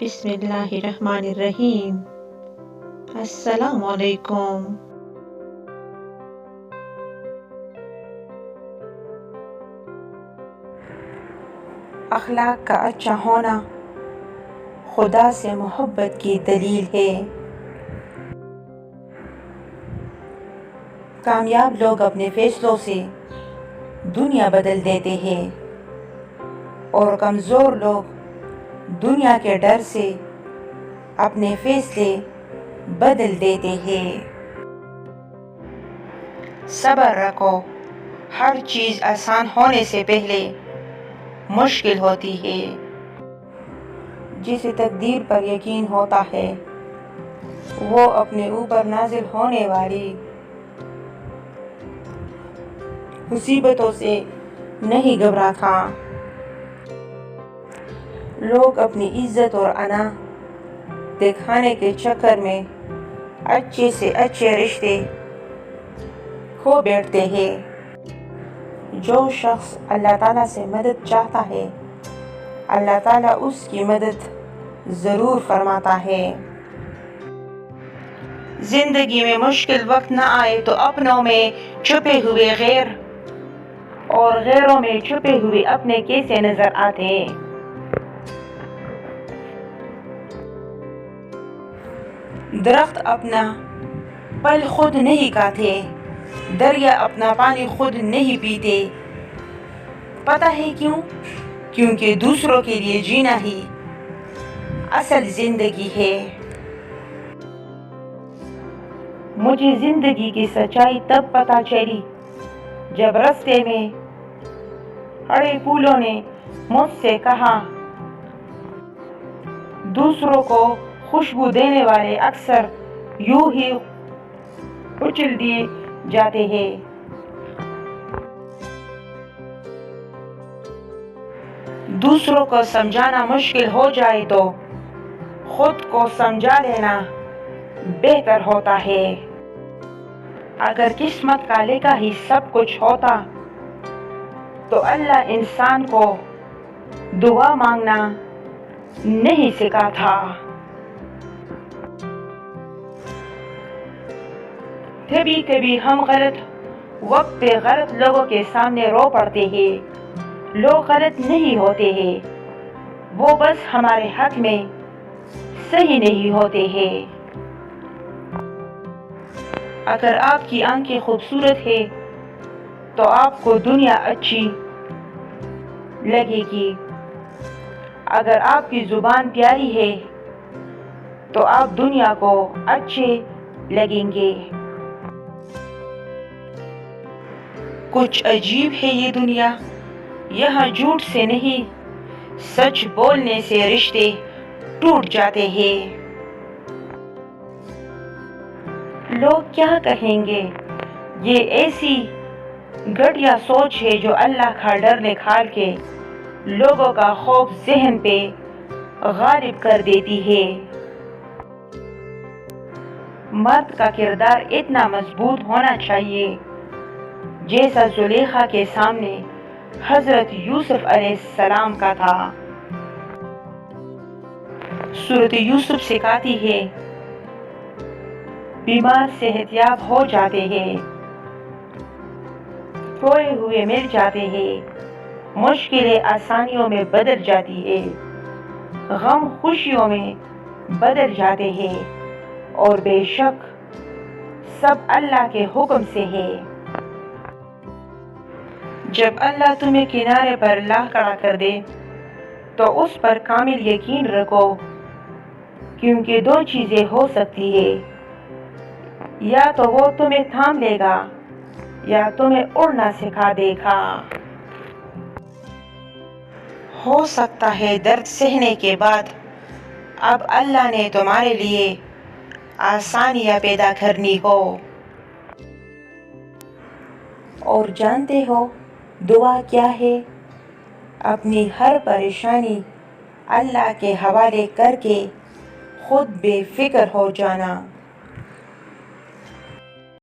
بسم اللہ الرحمن الرحیم۔ السلام علیکم۔ اخلاق کا اچھا ہونا خدا سے محبت کی دلیل ہے۔ کامیاب لوگ اپنے فیصلوں سے دنیا بدل دیتے ہیں اور کمزور لوگ دنیا کے ڈر سے اپنے فیصلے بدل دیتے ہیں۔ صبر رکھو، ہر چیز آسان ہونے سے پہلے مشکل ہوتی ہے۔ جسے تقدیر پر یقین ہوتا ہے وہ اپنے اوپر نازل ہونے والی مصیبتوں سے نہیں گھبراتا۔ لوگ اپنی عزت اور انا دکھانے کے چکر میں اچھے سے اچھے رشتے کھو بیٹھتے ہیں۔ جو شخص اللہ تعالیٰ سے مدد چاہتا ہے اللہ تعالیٰ اس کی مدد ضرور فرماتا ہے۔ زندگی میں مشکل وقت نہ آئے تو اپنوں میں چھپے ہوئے غیر اور غیروں میں چھپے ہوئے اپنے کیسے نظر آتے ہیں۔ درخت اپنا پھل خود نہیں کھاتے، دریا اپنا پانی خود نہیں پیتے۔ پتہ ہے کیوں؟ کیونکہ دوسروں کے لیے جینا ہی اصل زندگی ہے۔ مجھے زندگی کی سچائی تب پتہ چلی جب راستے میں کھڑے پھولوں نے مجھ سے کہا، دوسروں کو خوشبو دینے والے اکثر یوں ہی کچل دیے جاتے ہیں۔ دوسروں کو سمجھانا مشکل ہو جائے تو خود کو سمجھا لینا بہتر ہوتا ہے۔ اگر قسمت کا لکھا ہی سب کچھ ہوتا تو اللہ انسان کو دعا مانگنا نہیں سکھاتا۔ کبھی کبھی ہم غلط وقت پہ غلط لوگوں کے سامنے رو پڑتے ہیں۔ لوگ غلط نہیں ہوتے ہیں، وہ بس ہمارے حق میں صحیح نہیں ہوتے ہیں۔ اگر آپ کی آنکھیں خوبصورت ہے تو آپ کو دنیا اچھی لگے گی۔ اگر آپ کی زبان پیاری ہے تو آپ دنیا کو اچھے لگیں گے۔ کچھ عجیب ہے یہ دنیا، یہاں جھوٹ سے نہیں سچ بولنے سے رشتے ٹوٹ جاتے ہیں۔ لوگ کیا کہیں گے، یہ ایسی گھٹیا سوچ ہے جو اللہ کا ڈر نکال کے لوگوں کا خوف ذہن پہ غالب کر دیتی ہے۔ مرد کا کردار اتنا مضبوط ہونا چاہیے جیسا زلیخا کے سامنے حضرت یوسف علیہ السلام کا تھا۔ سورۃ یوسف سکھاتی ہے بیمار صحت یاب ہو جاتے ہیں، کھوئے ہوئے مل جاتے ہیں، مشکلیں آسانیوں میں بدل جاتی ہے، غم خوشیوں میں بدل جاتے ہیں، اور بے شک سب اللہ کے حکم سے ہے۔ جب اللہ تمہیں کنارے پر لا کھڑا کر دے تو اس پر کامل یقین رکھو، کیونکہ دو چیزیں ہو سکتی ہے، یا تو وہ تمہیں تھام لے گا یا تمہیں اڑنا سکھا دے گا۔ ہو سکتا ہے درد سہنے کے بعد اب اللہ نے تمہارے لیے آسانیاں پیدا کرنی ہو۔ اور جانتے ہو دعا کیا ہے؟ اپنی ہر پریشانی اللہ کے حوالے کر کے خود بے فکر ہو جانا۔